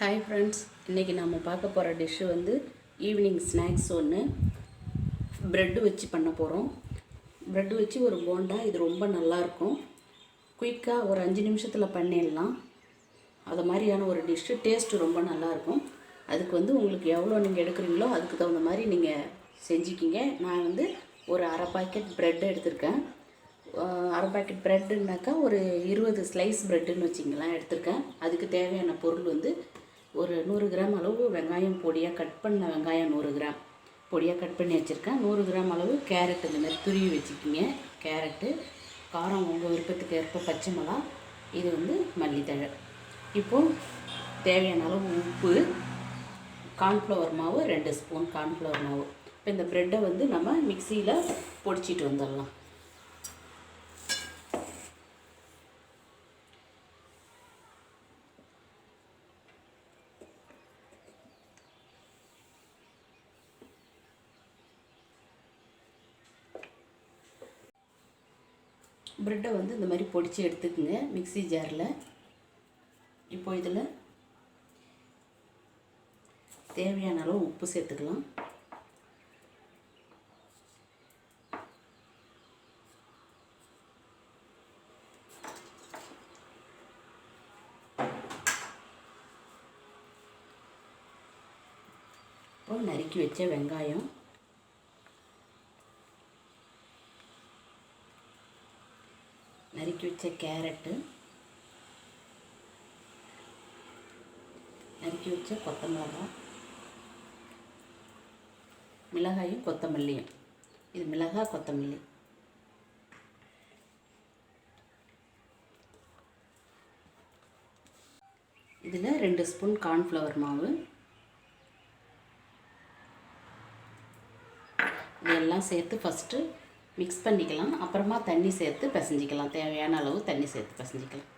Hi friends, இன்றைக்கி நம்ம பார்க்க போகிற டிஷ்ஷு வந்து ஈவினிங் ஸ்நாக்ஸ் ஒன்று ப்ரெட்டு வச்சு பண்ண போகிறோம். ப்ரெட்டு வச்சு ஒரு போண்டா. இது ரொம்ப நல்லாயிருக்கும். குயிக்காக ஒரு 5 நிமிஷத்தில் பண்ணிடலாம். அது மாதிரியான ஒரு டிஷ்ஷு. டேஸ்ட்டு ரொம்ப நல்லாயிருக்கும். அதுக்கு வந்து உங்களுக்கு எவ்வளோ நீங்கள் எடுக்கிறீங்களோ அதுக்கு தகுந்த மாதிரி நீங்கள் செஞ்சுக்கிங்க. நான் வந்து ஒரு அரை பாக்கெட் ப்ரெட்டு எடுத்திருக்கேன். அரை பாக்கெட் ப்ரெட்டுனாக்கா ஒரு 20 ஸ்லைஸ் ப்ரெட்டுன்னு வச்சிங்களேன் எடுத்திருக்கேன். அதுக்கு தேவையான பொருள் வந்து ஒரு 100 கிராம் அளவு வெங்காயம், பொடியாக கட் பண்ண வெங்காயம் 100 கிராம் பொடியாக கட் பண்ணி வச்சுருக்கேன். 100 கிராம் அளவு கேரட் இந்த மாதிரி துருவி வச்சுக்கிங்க. கேரட்டு, காரம் உங்கள் விருப்பத்துக்கு ஏற்ப பச்சை மிளகா, இது வந்து மல்லித்தழை. இப்போது தேவையான அளவு உப்பு, கார்ன்ஃப்ளவர் மாவு 2 ஸ்பூன் கார்ன்ஃப்ளவர் மாவு. இப்போ இந்த ப்ரெட்டை வந்து நம்ம மிக்சியில் பொடிச்சிட்டு வந்துடலாம். ப்ரெட்டை வந்து இந்த மாதிரி பொடிச்சு எடுத்துக்குங்க மிக்ஸி ஜாரில். இப்போ இதில் தேவையான அளவு உப்பு சேர்த்துக்கலாம். இப்போ நறுக்கி வச்ச வெங்காயம், நறுக்கி வச்ச கேரட்டு, நறுக்கி வச்ச கொத்தமிளகாய், மிளகாயும் கொத்தமல்லியும். இது மிளகாய் கொத்தமல்லி. இதில் 2 ஸ்பூன் கார்ன்ஃப்ளவர் மாவு. இதெல்லாம் சேர்த்து ஃபஸ்ட்டு மிக்ஸ் பண்ணிக்கலாம். அப்புறமா தண்ணி சேர்த்து பிசைஞ்சிக்கலாம். தேவையான அளவு தண்ணி சேர்த்து பிசைஞ்சிக்கலாம்.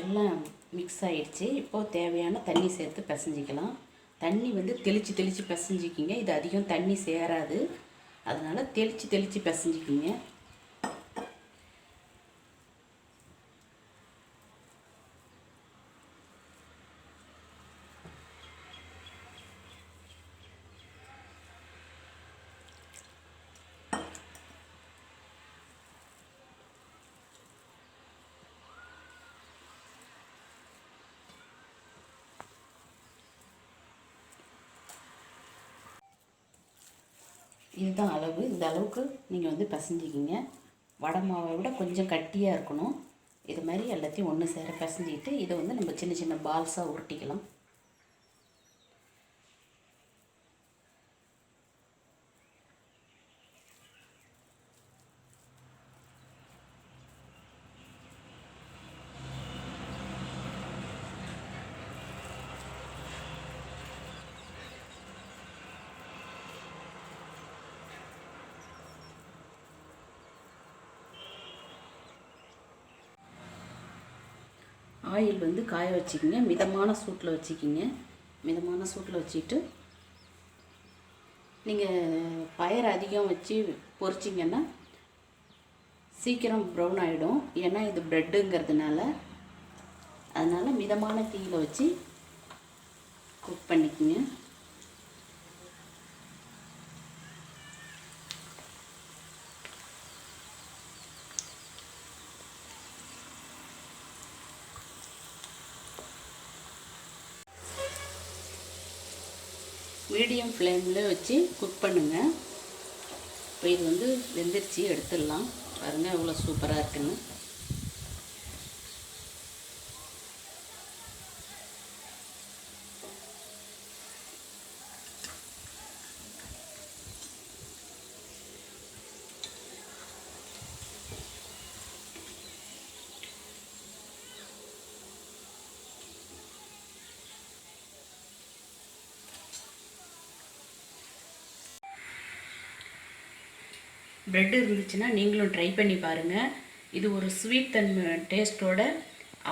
எல்லாம் மிக்ஸ் ஆகிடுச்சு. இப்போது தேவையான தண்ணி சேர்த்து பிசைஞ்சிக்கலாம். தண்ணி வந்து தெளித்து பிசைஞ்சிக்கிங்க. இது அதிகம் தண்ணி சேராது, அதனால் தெளித்து பிசைஞ்சிக்கிங்க. இதுதான் அளவு. இந்த அளவுக்கு நீங்கள் வந்து பிசைஞ்சிக்கிங்க. வடை மாவை விட கொஞ்சம் கட்டியாக இருக்கணும். இது மாதிரி எல்லாத்தையும் ஒன்று சேர பிசைஞ்சிக்கிட்டு இதை வந்து நம்ம சின்ன சின்ன பால்ஸாக உருட்டிக்கலாம். ஆயில் வந்து காய வச்சுக்கிங்க. மிதமான சூட்டில் வச்சுக்கிங்க. மிதமான சூட்டில் வச்சுட்டு நீங்கள் ஃபயர் அதிகம் வச்சு பொரிச்சிங்கன்னா சீக்கிரம் ப்ரௌன் ஆகிடும். ஏன்னா இது ப்ரெட்டுங்கிறதுனால, அதனால் மிதமான தீயில் வச்சு குக் பண்ணிக்கோங்க. மீடியம் ஃப்ளேமில் வச்சு குக் பண்ணுங்கள். இப்போ இது வந்து வெந்துருச்சு, எடுத்துடலாம். பாருங்கள் எவ்வளோ சூப்பராக இருக்குன்னு. ப்ரெட் இருந்துச்சுன்னா நீங்களும் ட்ரை பண்ணி பாருங்கள். இது ஒரு ஸ்வீட் தன்மை டேஸ்ட்டோட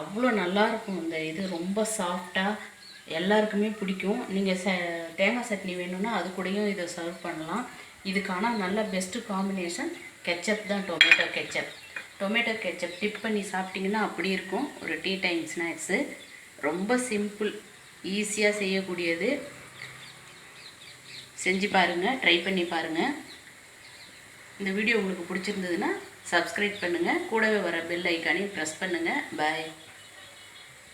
அவ்வளோ நல்லாயிருக்கும். இந்த இது ரொம்ப சாஃப்டாக எல்லாருக்குமே பிடிக்கும். நீங்கள் தேங்காய் சட்னி வேணும்னா அது கூடயும் இதை சர்வ் பண்ணலாம். இதுக்கான நல்ல பெஸ்ட்டு காம்பினேஷன் கெச்சப் தான், tomato ketchup. Tomato ketchup dip பண்ணி சாப்பிட்டிங்கன்னா அப்படி இருக்கும் ஒரு டீ டைம் ஸ்நாக்ஸு. ரொம்ப சிம்பிள், ஈஸியாக செய்யக்கூடியது. செஞ்சு பாருங்கள், ட்ரை பண்ணி பாருங்கள். இந்த வீடியோ உங்களுக்கு பிடிச்சிருந்ததுன்னா சப்ஸ்கிரைப் பண்ணுங்கள், கூடவே வர பெல் ஐக்கானையும் ப்ரெஸ் பண்ணுங்கள். பாய்.